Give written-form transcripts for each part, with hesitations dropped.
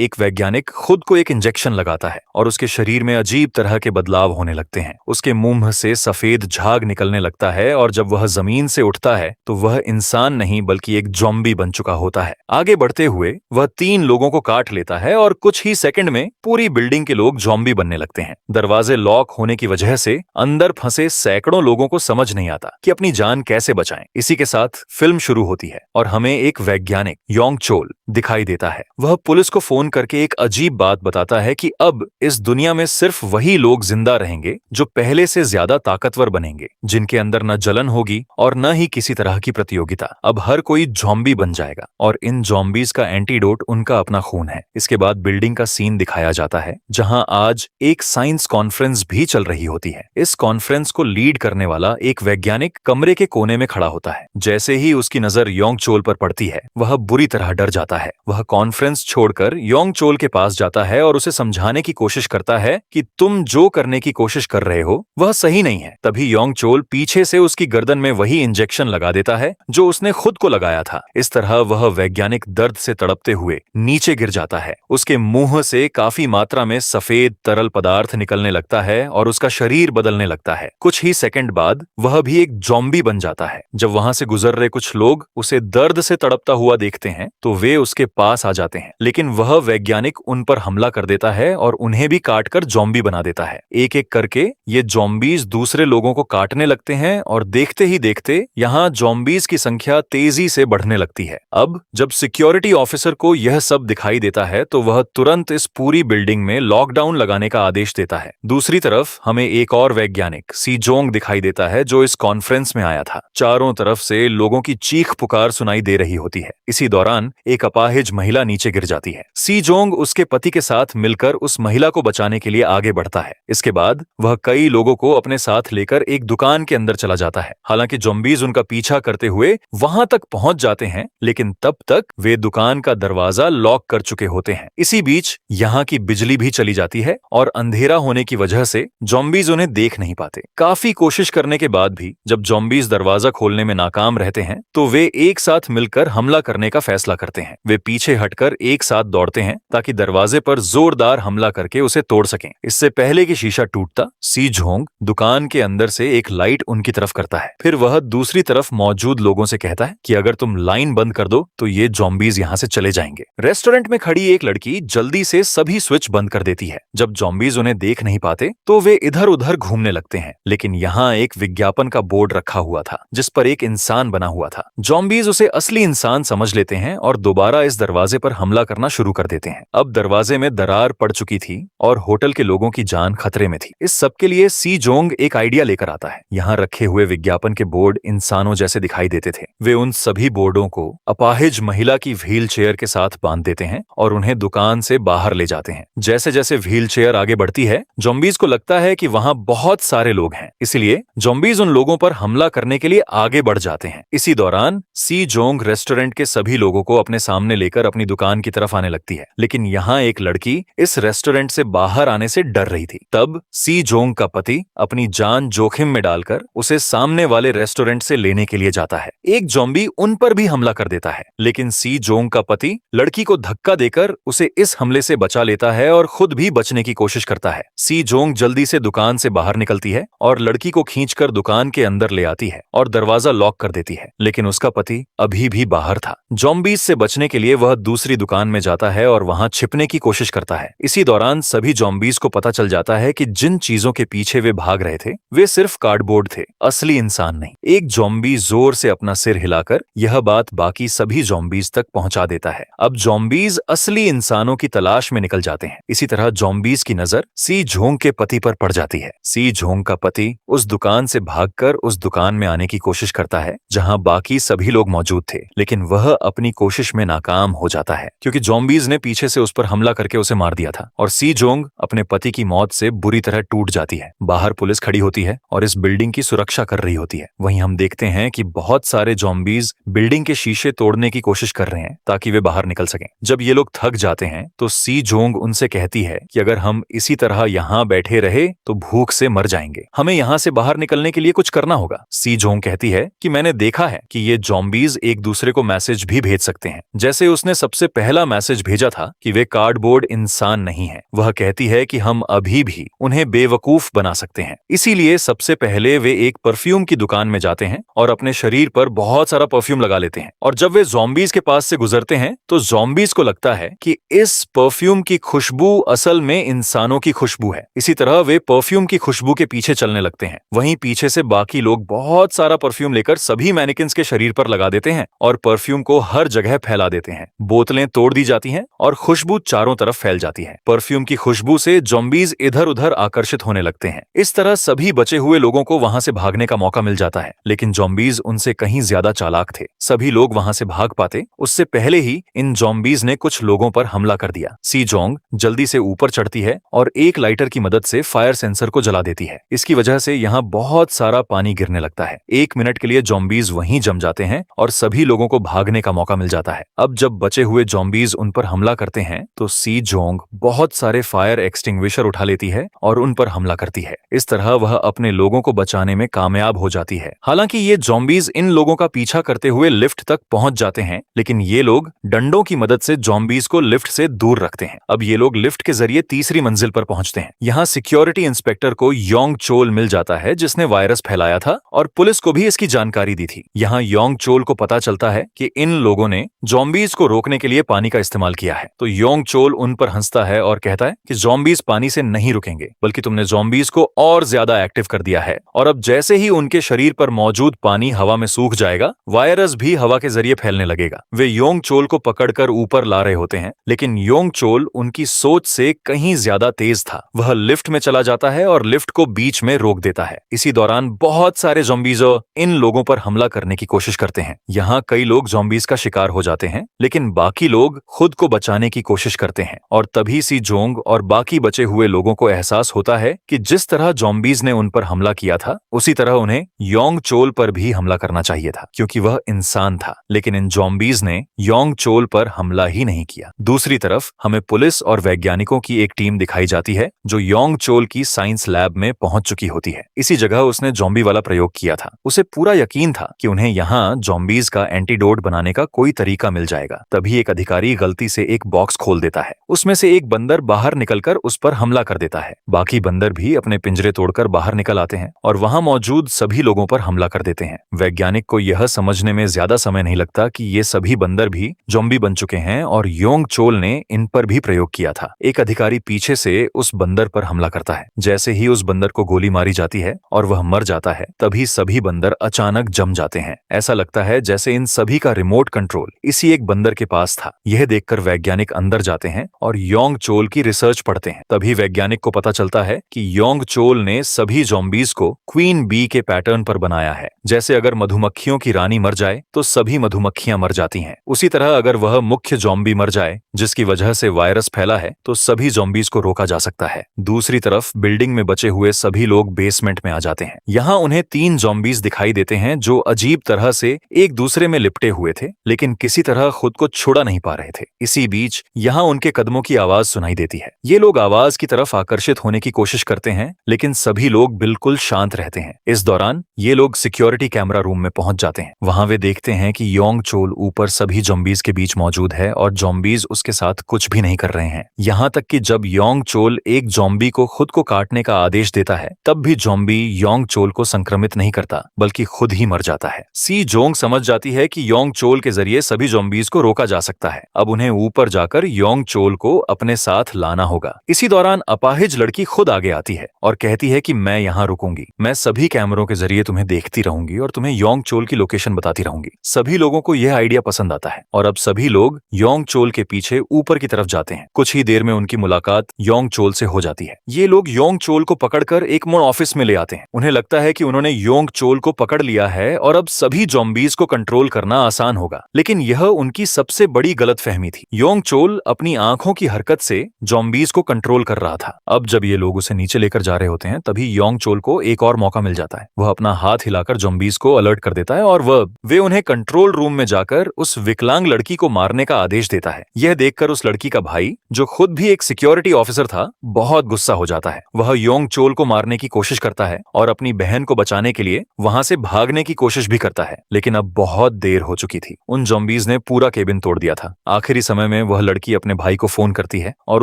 एक वैज्ञानिक खुद को एक इंजेक्शन लगाता है और उसके शरीर में अजीब तरह के बदलाव होने लगते हैं। उसके मुंह से सफेद झाग निकलने लगता है और जब वह जमीन से उठता है तो वह इंसान नहीं बल्कि एक ज़ॉम्बी बन चुका होता है। आगे बढ़ते हुए वह 3 लोगों को काट लेता है और कुछ ही सेकंड में पूरी बिल्डिंग के लोग ज़ॉम्बी बनने लगते हैं। दरवाजे लॉक होने की वजह से अंदर फंसे सैकड़ों लोगों को समझ नहीं आता कि अपनी जान कैसे बचाएं। इसी के साथ फिल्म शुरू होती है और हमें एक वैज्ञानिक योंग चोल दिखाई देता है। वह पुलिस को फोन करके एक अजीब बात बताता है कि अब इस दुनिया में सिर्फ वही लोग जिंदा रहेंगे जो पहले से ज्यादा ताकतवर बनेंगे, जिनके अंदर न जलन होगी और न ही किसी तरह की प्रतियोगिता। अब हर कोई ज़ॉम्बी बन जाएगा और इन ज़ॉम्बीज का एंटीडोट उनका अपना खून है। इसके बाद बिल्डिंग का सीन दिखाया जाता है जहां आज एक साइंस कॉन्फ्रेंस भी चल रही होती है। इस कॉन्फ्रेंस को लीड करने वाला एक वैज्ञानिक कमरे के कोने में खड़ा होता है। जैसे ही उसकी नजर योंग चोल पर पड़ती है वह बुरी तरह डर जाता है। वह कॉन्फ्रेंस छोड़कर योंग चोल के पास जाता है और उसे समझाने की कोशिश करता है कि तुम जो करने की कोशिश कर रहे हो वह सही नहीं है। तभी योंग चोल पीछे से उसकी गर्दन में वही इंजेक्शन लगा देता है जो उसने खुद को लगाया था। इस तरह वह वैज्ञानिक दर्द से तड़पते हुए नीचे गिर जाता है। उसके मुंह से काफी मात्रा में सफेद तरल पदार्थ निकलने लगता है और उसका शरीर बदलने लगता है। कुछ ही सेकंड बाद वह भी एक ज़ॉम्बी बन जाता है। जब वहां से गुजर रहे कुछ लोग उसे दर्द से तड़पता हुआ देखते हैं तो वे उसके पास आ जाते हैं, लेकिन वह वैज्ञानिक उन पर हमला कर देता है और उन्हें भी काटकर ज़ॉम्बी बना देता है। एक एक करके ये ज़ॉम्बीज दूसरे लोगों को काटने लगते हैं और देखते ही देखते यहाँ ज़ॉम्बीज की संख्या तेजी से बढ़ने लगती है। अब जब सिक्योरिटी ऑफिसर को यह सब दिखाई देता है तो वह तुरंत इस पूरी बिल्डिंग में लॉकडाउन लगाने का आदेश देता है। दूसरी तरफ हमें एक और वैज्ञानिक सी जोंग दिखाई देता है जो इस कॉन्फ्रेंस में आया था। चारों तरफ से लोगों की चीख पुकार सुनाई दे रही होती है। इसी दौरान एक अपाहिज महिला नीचे गिर जाती है। सी जोंग उसके पति के साथ मिलकर उस महिला को बचाने के लिए आगे बढ़ता है। इसके बाद वह कई लोगों को अपने साथ लेकर एक दुकान के अंदर चला जाता है। हालांकि ज़ॉम्बीज उनका पीछा करते हुए वहां तक पहुंच जाते हैं, लेकिन तब तक वे दुकान का दरवाजा लॉक कर चुके होते हैं। इसी बीच यहाँ की बिजली भी चली जाती है और अंधेरा होने की वजह से ज़ॉम्बीज उन्हें देख नहीं पाते। काफी कोशिश करने के बाद भी जब ज़ॉम्बीज दरवाजा खोलने में नाकाम रहते हैं तो वे एक साथ मिलकर हमला करने का फैसला करते हैं। वे पीछे हटकर एक साथ दौड़ते हैं ताकि दरवाजे पर जोरदार हमला करके उसे तोड़ सकें। इससे पहले कि शीशा टूटता, सी जोंग दुकान के अंदर से एक लाइट उनकी तरफ करता है। फिर वह दूसरी तरफ मौजूद लोगों से कहता है कि अगर तुम लाइन बंद कर दो तो ये ज़ॉम्बीज यहाँ से चले जाएंगे। रेस्टोरेंट में खड़ी एक लड़की जल्दी से सभी स्विच बंद कर देती है। जब ज़ॉम्बीज उन्हें देख नहीं पाते तो वे इधर उधर घूमने लगते हैं, लेकिन यहाँ एक विज्ञापन का बोर्ड रखा हुआ था जिस पर एक इंसान बना हुआ था। ज़ॉम्बीज उसे असली इंसान समझ लेते हैं और दोबारा इस दरवाजे पर हमला करना शुरू कर देते हैं। अब दरवाजे में दरार पड़ चुकी थी और होटल के लोगों की जान खतरे में थी। इस सब के लिए सी जोंग एक आइडिया लेकर आता है। यहाँ रखे हुए विज्ञापन के बोर्ड इंसानों जैसे दिखाई देते थे। वे उन सभी बोर्डों को अपाहिज महिला की व्हील चेयर के साथ बांध देते हैं और उन्हें दुकान से बाहर ले जाते हैं। जैसे जैसे व्हील चेयर आगे बढ़ती है, ज़ॉम्बीज को लगता है कि वहां बहुत सारे लोग हैं, इसलिए ज़ॉम्बीज उन लोगों पर हमला करने के लिए आगे बढ़ जाते हैं। इसी दौरान सी जोंग रेस्टोरेंट के सभी लोगों को अपने सामने लेकर अपनी दुकान की तरफ आने लगती है, लेकिन यहाँ एक लड़की इस रेस्टोरेंट से बाहर आने से डर रही थी। तब सी जोंग का पति अपनी जान जोखिम में डालकर उसे सामने वाले रेस्टोरेंट से लेने के लिए जाता है। एक ज़ॉम्बी उन पर भी हमला कर देता है, लेकिन सी जोंग का पति लड़की को धक्का देकर उसे इस हमले से बचा लेता है और खुद भी बचने की कोशिश करता है। सी जोंग जल्दी से दुकान से बाहर निकलती है और लड़की को खींचकर दुकान के अंदर ले आती है और दरवाजा लॉक कर देती है, लेकिन उसका पति अभी भी बाहर था। ज़ॉम्बीज से बचने के लिए वह दूसरी दुकान में जाता है और वहां छिपने की कोशिश करता है। इसी दौरान सभी ज़ॉम्बीज को पता चल जाता है कि जिन चीजों के पीछे वे भाग रहे थे वे सिर्फ कार्डबोर्ड थे, असली इंसान नहीं। एक ज़ॉम्बी जोर से अपना सिर हिलाकर यह बात बाकी सभी ज़ॉम्बीज तक पहुंचा देता है। अब ज़ॉम्बीज असली इंसानों की तलाश में निकल जाते हैं। इसी तरह ज़ॉम्बीज की नजर सी जोंग के पति पर पड़ जाती है। सी जोंग का पति उस दुकान से भागकर उस दुकान में आने की कोशिश करता है जहां बाकी सभी लोग मौजूद थे, लेकिन वह अपनी कोशिश में नाकाम हो जाता है क्योंकि ज़ॉम्बीज ने पीछे से उस पर हमला करके उसे मार दिया था और सी जोंग अपने पति की मौत से बुरी तरह टूट जाती है। बाहर पुलिस खड़ी होती है और इस बिल्डिंग की सुरक्षा कर रही होती है। वहीं हम देखते हैं कि बहुत सारे ज़ॉम्बीज बिल्डिंग के शीशे तोड़ने की कोशिश कर रहे हैं ताकि वे बाहर निकल सकें। जब ये लोग थक जाते हैं तो सी जोंग उनसे कहती है कि अगर हम इसी तरह यहाँ बैठे रहे तो भूख से मर जाएंगे, हमें यहाँ से बाहर निकलने के लिए कुछ करना होगा। सी जोंग कहती है कि मैंने देखा है कि ये ज़ॉम्बीज एक दूसरे को मैसेज भी भेज सकते हैं, जैसे उसने सबसे पहला मैसेज भेजा था कि वे कार्डबोर्ड इंसान नहीं है। वह कहती है कि हम अभी भी उन्हें बेवकूफ बना सकते हैं। इसीलिए सबसे पहले वे एक परफ्यूम की दुकान में जाते हैं और अपने शरीर पर बहुत सारा परफ्यूम लगा लेते हैं। और जब वे ज़ॉम्बीज के पास से गुजरते हैं तो ज़ॉम्बीज को लगता है कि इस परफ्यूम की खुशबू असल में इंसानों की खुशबू है। इसी तरह वे परफ्यूम की खुशबू के पीछे चलने लगते हैं। वहीं पीछे से बाकी लोग बहुत सारा परफ्यूम लेकर सभी मैनिकिन्स के शरीर पर लगा देते हैं और परफ्यूम को हर जगह फैला देते हैं। बोतलें तोड़ दी जाती हैं और खुशबू चारों तरफ फैल जाती है। परफ्यूम की खुशबू से ज़ॉम्बीज इधर उधर आकर्षित होने लगते हैं। इस तरह सभी बचे हुए लोगों को वहां से भागने का मौका मिल जाता है, लेकिन ज़ॉम्बीज उनसे कहीं ज्यादा चालाक थे। सभी लोग वहां से भाग पाते उससे पहले ही इन ज़ॉम्बीज ने कुछ लोगों पर हमला कर दिया। सी जोंग जल्दी से ऊपर चढ़ती है और एक लाइटर की मदद से फायर सेंसर को जला देती है। इसकी वजह से यहाँ बहुत सारा पानी गिरने लगता है। 1 मिनट के लिए ज़ॉम्बीज वहीं जम जाते हैं और सभी लोगों को भागने का मौका मिल जाता है। अब जब बचे हुए ज़ॉम्बीज उन पर हमला करते हैं तो सी जोंग बहुत सारे फायर एक्सटिंग्विशर उठा लेती है और उन पर हमला करती है। इस तरह वह अपने लोगों को बचाने में कामयाब हो जाती है। हालांकि ये ज़ॉम्बीज इन लोगों का पीछा करते हुए लिफ्ट तक पहुंच जाते हैं, लेकिन ये लोग डंडों की मदद से ज़ॉम्बीज को लिफ्ट से दूर रखते हैं। अब ये लोग लिफ्ट के जरिए तीसरी मंजिल पर पहुंचते हैं। यहाँ सिक्योरिटी इंस्पेक्टर को योंग चोल मिल जाता है जिसने वायरस फैलाया था और पुलिस को भी इसकी जानकारी दी थी। यहाँ योंग चोल को पता चलता है कि इन लोगों ने ज़ॉम्बीज को रोकने के लिए पानी का इस्तेमाल किया है। तो योंग चोल उन पर हंसता है और कहता है कि ज़ॉम्बीज पानी से नहीं रुकेंगे, बल्कि तुमने ज़ॉम्बीज को और ज्यादा एक्टिव कर दिया है। और अब जैसे ही उनके शरीर पर मौजूद पानी हवा में सूख जाएगा, वायरस भी हवा के जरिए फैलने लगेगा। वे योंग चोल को पकड़कर ऊपर ला रहे होते हैं, लेकिन योंग चोल उनकी सोच से कहीं ज्यादा तेज था। वह लिफ्ट में चला जाता है और लिफ्ट को बीच में रोक देता है। इसी दौरान बहुत सारे ज़ॉम्बीज इन लोगों पर हमला करने की कोशिश करते हैं। यहाँ कई लोग ज़ॉम्बीज का शिकार हो जाते हैं, लेकिन बाकी लोग खुद को बचाने की कोशिश करते हैं। और तभी सी जोंग और बाकी बचे हुए लोगों को एहसास होता है कि जिस तरह ज़ॉम्बीज ने उन पर हमला किया था, उसी तरह उन्हें योंग चोल पर भी हमला करना चाहिए था, क्योंकि वह इंसान था। लेकिन इन ज़ॉम्बीज ने योंग चोल पर हमला ही नहीं किया। दूसरी तरफ हमें पुलिस और वैज्ञानिकों की एक टीम दिखाई जाती है जो योंग चोल की साइंस लैब में पहुंच चुकी होती है। इसी जगह उसने ज़ॉम्बी वाला प्रयोग किया था। उसे पूरा यकीन था कि उन्हें यहाँ ज़ॉम्बीज का एंटीडोट बनाने का कोई तरीका मिल जाएगा। तभी एक अधिकारी गलती से एक बॉक्स खोल देता है। उसमें से एक बंदर बाहर निकलकर उस पर हमला कर देता है। बाकी बंदर भी अपने पिंजरे तोड़कर बाहर निकल आते हैं और वहां मौजूद सभी लोगों पर हमला कर देते हैं। वैज्ञानिक को यह समझने में ज्यादा समय नहीं लगता कि ये सभी बंदर भी ज़ॉम्बी बन चुके हैं और योंग चोल ने इन पर भी प्रयोग किया था। एक अधिकारी पीछे से उस बंदर पर हमला करता है। जैसे ही उस बंदर को गोली मारी जाती है और वह मर जाता है, तभी सभी बंदर अचानक जम जाते हैं। ऐसा लगता है जैसे इन सभी का रिमोट कंट्रोल इसी एक बंदर के पास था। यह देखकर वैज्ञानिक अंदर जाते हैं और योंग चोल की रिसर्च पढ़ते हैं। तभी वैज्ञानिक को पता चलता है कि योंग चोल ने सभी ज़ॉम्बीज को क्वीन बी के पैटर्न पर बनाया है। जैसे अगर मधुमक्खियों की रानी मर जाए तो सभी मधुमक्खियां मर जाती हैं, उसी तरह अगर वह मुख्य ज़ॉम्बी मर जाए जिसकी वजह से वायरस फैला है तो सभी ज़ॉम्बीज को रोका जा सकता है। दूसरी तरफ बिल्डिंग में बचे हुए सभी लोग बेसमेंट में आ जाते हैं। यहाँ उन्हें 3 ज़ॉम्बीज दिखाई देते हैं जो अजीब तरह से एक दूसरे में लिपटे हुए थे, लेकिन किसी तरह खुद को छुड़ा नहीं पा रहे थे। इसी बीच यहाँ उनके कदमों की आवाज सुनाई देती है। ये लोग आवाज की तरफ आकर्षित होने की कोशिश करते हैं, लेकिन सभी लोग बिल्कुल शांत रहते हैं। इस दौरान ये लोग सिक्योरिटी कैमरा रूम में पहुंच जाते हैं। वहां वे देखते हैं कि योंग चोल ऊपर सभी ज़ॉम्बीज के बीच मौजूद है और ज़ॉम्बीज उसके साथ कुछ भी नहीं कर रहे हैं। यहाँ तक कि जब योंग चोल एक ज़ॉम्बी को खुद को काटने का आदेश देता है, तब भी ज़ॉम्बी योंग चोल को संक्रमित नहीं करता, बल्कि खुद ही मर जाता है। सी जोंग समझ जाती है कि योंग चोल के जरिए सभी ज़ॉम्बीज को रोका जा सकता है। अब उन्हें ऊपर जाकर योंग चोल को अपने साथ लाना होगा। इसी दौरान अपाहिज लड़की खुद आगे आती है और कहती है कि मैं यहाँ रुकूंगी, मैं सभी कैमरों के जरिए तुम्हें देखती रहूंगी और तुम्हें योंग चोल की लोकेशन बताती रहूंगी। सभी लोगों को यह आइडिया पसंद आता है और अब सभी लोग योंग चोल के पीछे ऊपर की तरफ जाते हैं। कुछ ही देर में उनकी मुलाकात योंग चोल से हो जाती है। ये लोग योंग चोल को पकड़कर एक मोड़ ऑफिस में ले आते हैं। उन्हें लगता है कि उन्होंने योंग चोल को पकड़ लिया है और अब सभी ज़ॉम्बीज को कंट्रोल करना आसान होगा, लेकिन यह उनकी सबसे बड़ी गलतफहमी थी। योंग चोल अपनी आंखों की हरकत से ज़ॉम्बीज को कंट्रोल कर रहा था। अब जब ये लोग उसे नीचे लेकर जा रहे होते हैं, तभी योंग चोल को एक और मौका मिल जाता है। वह अपना हाथ हिलाकर ज़ॉम्बीज को अलर्ट कर देता है और वे उन्हें कंट्रोल रूम में जाकर उस विकलांग लड़की को मारने का आदेश देता है। यह देखकर उस लड़की का भाई, जो खुद भी एक सिक्योरिटी ऑफिसर था, बहुत गुस्सा हो जाता है। वह योंग चोल को मारने की कोशिश करता है और अपनी बहन को बचाने के लिए वहां से भागने की कोशिश भी करता है, लेकिन अब बहुत देर हो चुकी थी। उन ज़ॉम्बीज ने पूरा पूरा केबिन तोड़ दिया था। आखिरी समय में वह लड़की अपने भाई को फोन करती है और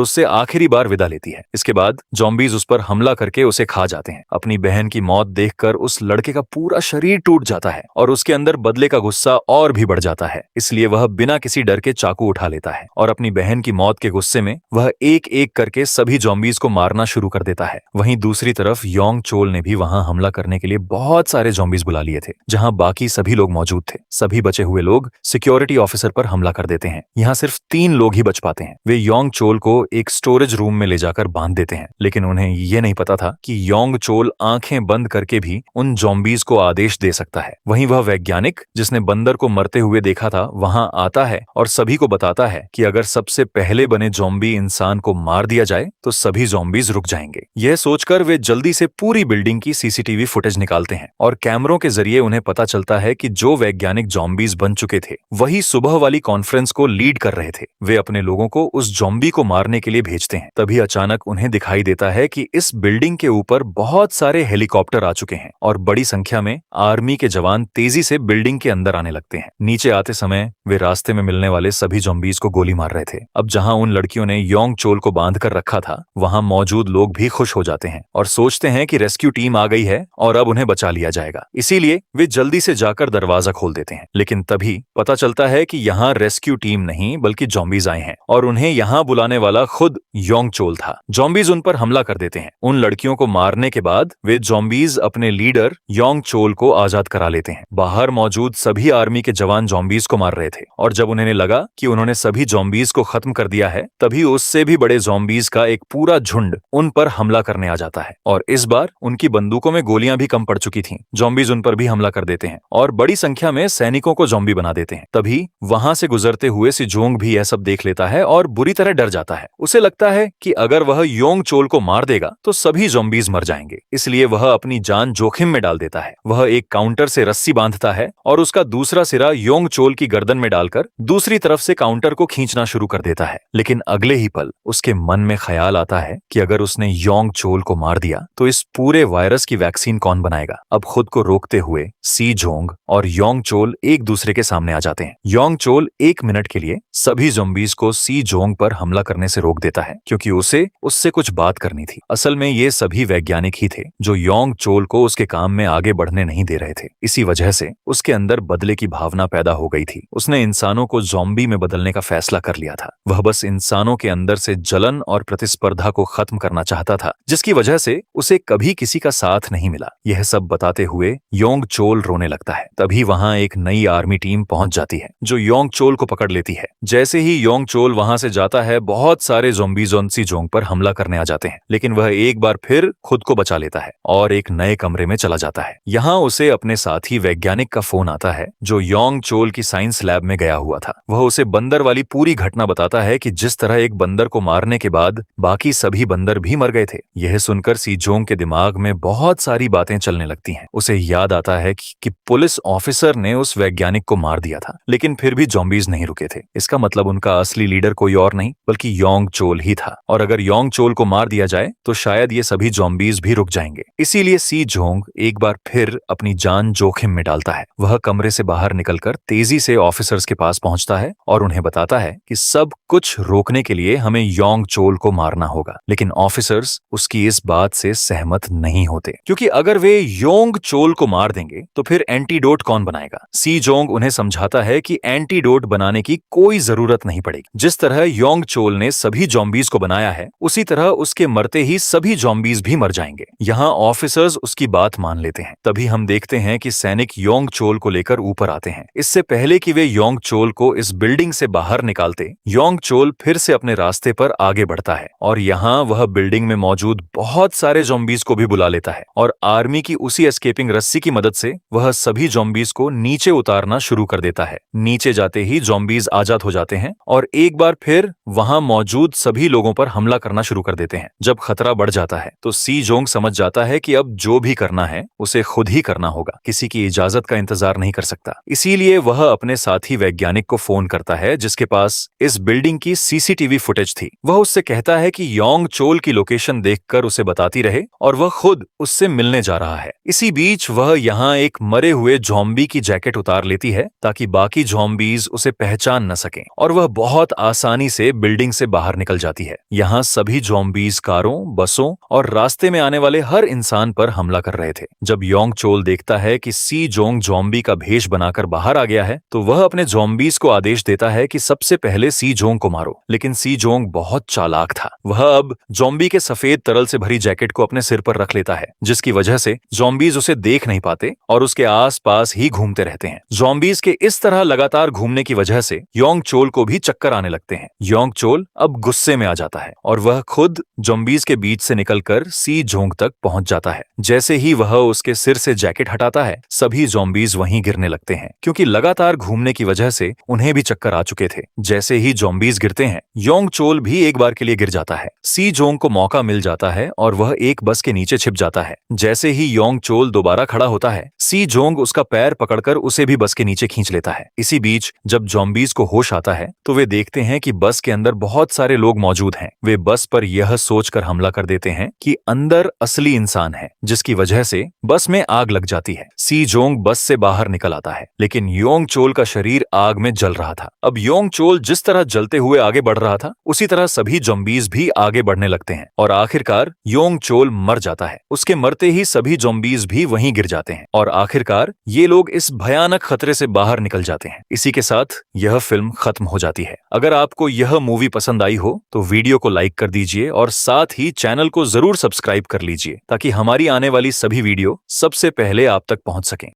उससे आखिरी बार विदा लेती है। इसके बाद जॉम्बीज उस पर हमला करके उसे खा जाते हैं। अपनी बहन की मौत देखकर उस लड़के का पूरा शरीर टूट जाता है और उसके अंदर बदले का गुस्सा और भी बढ़ जाता है। इसलिए वह बिना किसी डर के चाकू उठा लेता है और अपनी बहन की मौत के गुस्से में वह एक एक करके सभी जॉम्बीज को मारना शुरू कर देता है। वहीं दूसरी तरफ योंग चोल ने भी वहां हमला करने के लिए बहुत सारे जॉम्बीज बुला लिए थे, जहां बाकी सभी लोग मौजूद थे। सभी बचे हुए लोग सिक्योरिटी ऑफिसर पर हमला कर देते हैं। यहाँ सिर्फ 3 लोग ही बच पाते हैं। वे योंग चोल को एक स्टोरेज रूम में ले जाकर बांध देते हैं, लेकिन उन्हें ये नहीं पता था कि योंग चोल आंखें बंद करके भी उन जॉम्बीज को आदेश दे सकता है। वहीं वह वैज्ञानिक जिसने बंदर को मरते हुए देखा था वहां आता है और सभी को बताता है कि अगर सबसे पहले बने जॉम्बी इंसान को मार दिया जाए तो सभी जॉम्बीज रुक जाएंगे। यह सोचकर वे जल्दी से पूरी बिल्डिंग की सीसीटीवी फुटेज निकालते हैं और कैमरों के जरिए उन्हें पता चलता है कि जो वैज्ञानिक जॉम्बीज बन चुके थे वही सुबह वाली कॉन्फ्रेंस को लीड कर रहे थे। वे अपने लोगों को उस जॉम्बी को मारने के लिए भेजते हैं। तभी अचानक उन्हें दिखाई देता है कि इस बिल्डिंग के ऊपर बहुत सारे हेलीकॉप्टर आ चुके हैं और बड़ी संख्या में आर्मी के जवान तेजी से बिल्डिंग के अंदर आने लगते हैं। नीचे आते समय वे रास्ते में मिलने वाले सभी जॉम्बीज को गोली मार रहे थे। अब जहां उन लड़कियों ने योंग चोल को बांध कर रखा था वहां मौजूद लोग भी खुश हो जाते हैं और सोचते हैं कि रेस्क्यू टीम आ गई है और अब उन्हें बचा लिया जाएगा। इसीलिए वे जल्दी से जाकर दरवाजा खोल देते हैं। लेकिन तभी पता चलता है कि यहाँ रेस्क्यू टीम नहीं बल्कि जॉम्बीज आए हैं और उन्हें यहाँ बुलाने वाला खुद योंग चोल था। जॉम्बीज उन पर हमला कर देते हैं। उन लड़कियों को मारने के बाद वे जॉम्बीज अपने लीडर योंग चोल को आजाद करा लेते हैं। बाहर मौजूद सभी आर्मी के जवान जॉम्बीज को मार रहे थे और जब उन्हें लगा कि उन्होंने सभी जॉम्बीज को खत्म कर दिया है तभी उससे भी बड़े जॉम्बीज का एक पूरा झुंड उन पर हमला करने आ जाता है और इस बार उनकी बंदूकों में गोलियां भी कम पड़ चुकी थीं। जॉम्बीज उन पर भी हमला कर देते हैं और बड़ी संख्या में सैनिकों को जॉम्बी बना देते हैं। तभी वहां से गुजरते हुए सिजोंग भी यह सब देख लेता है और बुरी तरह डर जाता है। उसे लगता है कि अगर वह योंग चोल को मार देगा तो सभी जॉम्बीज मर जाएंगे, इसलिए वह अपनी जान जोखिम में डाल देता है। वह एक काउंटर से रस्सी बांधता है और उसका दूसरा सिरा योंग चोल की गर्दन में डालकर दूसरी तरफ से काउंटर को खींचना शुरू कर देता है। लेकिन अगले ही पल उसके मन में ख्याल आता है कि अगर उसने योंग चोल को मार दिया तो इस पूरे वायरस की वैक्सीन कौन बनाएगा। अब खुद को रोकते हुए सी जोंग और योंग चोल एक दूसरे के सामने आ जाते हैं। योंग चोल 1 मिनट के लिए सभी ज़ॉम्बीज को सी जोंग पर हमला करने से रोक देता है क्योंकि उसे उससे कुछ बात करनी थी। असल में ये सभी वैज्ञानिक ही थे जो योंग चोल को उसके काम में आगे बढ़ने नहीं दे रहे थे। इसी वजह से उसके अंदर बदले की भावना पैदा हो गई थी। उसने इंसानों को ज़ॉम्बी में बदलने का फैसला कर लिया था। वह बस इंसानों के अंदर से जलन और प्रतिस्पर्धा को खत्म करना चाहता था, जिसकी वजह से उसे कभी किसी का साथ नहीं मिला। यह सब बताते हुए योंग चोल रोने लगता है। तभी वहां एक नई आर्मी टीम पहुंच जाती है जो योंग चोल को पकड़ लेती है। जैसे ही योंग चोल वहां से जाता है बहुत सारे ज़ॉम्बीज़ सी जोंग पर हमला करने आ जाते हैं, लेकिन वह एक बार फिर खुद को बचा लेता है और एक नए कमरे में चला जाता है। यहाँ उसे अपने साथी वैज्ञानिक का फोन आता है जो योंग चोल की साइंस लैब में गया हुआ था। वह उसे बंदर वाली पूरी घटना बताता है कि जिस तरह एक बंदर को मारने के बाद बाकी सभी बंदर भी मर गए थे। यह सुनकर सी जोंग के दिमाग में बहुत सारी बातें चलने लगती हैं। उसे याद आता है कि पुलिस ऑफिसर ने उस वैज्ञानिक को मार दिया था, लेकिन फिर भी ज़ॉम्बीज़ नहीं रुके थे। इसका मतलब उनका असली लीडर कोई और नहीं बल्कि योंग चोल ही था और अगर योंग चोल को मार दिया जाए तो शायद ये सभी ज़ॉम्बीज़ भी रुक जाएंगे। इसीलिए सी जोंग एक बार फिर अपनी जान जोखिम में डालता है। वह कमरे से बाहर निकलकर तेजी से ऑफिसर्स के पास पहुंचता है और उन्हें बताता है कि सब कुछ रोकने के लिए हमें योंग चोल को मारना होगा। लेकिन ऑफिसर्स उसकी इस बात से सहमत नहीं होते क्योंकि अगर वे योंग चोल को मार देंगे तो फिर एंटीडोट कौन बनाएगा। सी जोंग उन्हें समझाता है कि एंटीडोट बनाने की कोई जरूरत नहीं पड़ेगी। जिस तरह योंग चोल ने सभी ज़ॉम्बीज़ को बनाया है उसी तरह उसके मरते ही सभी ज़ॉम्बीज़ भी मर जाएंगे। यहाँ ऑफिसर्स उसकी बात मान लेते हैं। तभी हम देखते हैं कि सैनिक योंग चोल को लेकर ऊपर आते हैं। इससे पहले कि वे योंग चोल को इस बिल्डिंग से बाहर निकालते, योंग चोल फिर से अपने रास्ते पर आगे बढ़ता है और यहाँ वह बिल्डिंग में मौजूद बहुत सारे ज़ॉम्बीज़ को भी बुला लेता है और आर्मी की उसी एस्केपिंग रस्सी की मदद से वह सभी ज़ॉम्बीज़ को नीचे उतारना शुरू कर देता है। नीचे जाते ही ज़ॉम्बीज़ आजाद हो जाते हैं और एक बार फिर वहां मौजूद सभी लोगों पर हमला करना शुरू कर देते हैं। जब खतरा बढ़ जाता है तो सी जोंग समझ जाता है कि अब जो भी करना है उसे खुद ही करना होगा, किसी की इजाजत का इंतजार नहीं कर सकता। इसीलिए वह अपने साथी वैज्ञानिक को फोन करता है जिसके पास इस बिल्डिंग की सीसीटीवी फुटेज थी। वह उससे कहता है कि योंग चोल की लोकेशन देखकर उसे बताती रहे और वह खुद उससे मिलने जा रहा है। इसी बीच वह यहाँ एक मरे हुए ज़ॉम्बी की जैकेट उतार लेती है ताकि बाकी ज़ॉम्बी ज़ॉम्बीज उसे पहचान न सकें और वह बहुत आसानी से बिल्डिंग से बाहर निकल जाती है। यहाँ सभी ज़ॉम्बीज कारों, बसों और रास्ते में आने वाले हर इंसान पर हमला कर रहे थे। जब योंग चोल देखता है कि सी जोंग ज़ॉम्बी का भेष बनाकर बाहर आ गया है, तो वह अपने ज़ॉम्बीज को आदेश देता है कि सबसे पहले सी जोंग को मारो। लेकिन सी जोंग बहुत चालाक था। वह अब ज़ॉम्बी के सफेद तरल से भरी जैकेट को अपने सिर पर रख लेता है, जिसकी वजह से ज़ॉम्बीज उसे देख नहीं पाते और उसके आसपास ही घूमते रहते हैं। ज़ॉम्बीज के इस तरह लगातार घूमने की वजह से योंग चोल को भी चक्कर आने लगते हैं। योंग चोल अब गुस्से में आ जाता है और वह खुद ज़ॉम्बीज के बीच से निकलकर सी जोंग तक पहुंच जाता है। जैसे ही वह उसके सिर से जैकेट हटाता है, सभी ज़ॉम्बीज वहीं गिरने लगते हैं, क्योंकि लगातार घूमने की वजह से उन्हें भी चक्कर आ चुके थे। जैसे ही ज़ॉम्बीज गिरते हैं, योंग चोल भी एक बार के लिए गिर जाता है। सी जोंग को मौका मिल जाता है और वह एक बस के नीचे छिप जाता है। जैसे ही योंग चोल दोबारा खड़ा होता है, सी जोंग उसका पैर पकड़कर उसे भी बस के नीचे खींच लेता है। इसी बीच जब ज़ॉम्बीज को होश आता है, तो वे देखते हैं कि बस के अंदर बहुत सारे लोग मौजूद हैं। वे बस पर यह सोचकर हमला कर देते हैं कि अंदर असली इंसान है, जिसकी वजह से बस में आग लग जाती है। सी जोंग बस से बाहर निकल आता है, लेकिन योंग चोल का शरीर आग में जल रहा था। अब योंग चोल जिस तरह जलते हुए आगे बढ़ रहा था, उसी तरह सभी ज़ॉम्बीज भी आगे बढ़ने लगते हैं और आखिरकार योंग चोल मर जाता है। उसके मरते ही सभी ज़ॉम्बीज भी वहीं गिर जाते हैं और आखिरकार ये लोग इस भयानक खतरे से बाहर निकल जाते हैं। इसी के साथ यह फिल्म खत्म हो जाती है। अगर आपको यह मूवी पसंद आई हो तो वीडियो को लाइक कर दीजिए और साथ ही चैनल को जरूर सब्सक्राइब कर लीजिए, ताकि हमारी आने वाली सभी वीडियो सबसे पहले आप तक पहुंच सकें।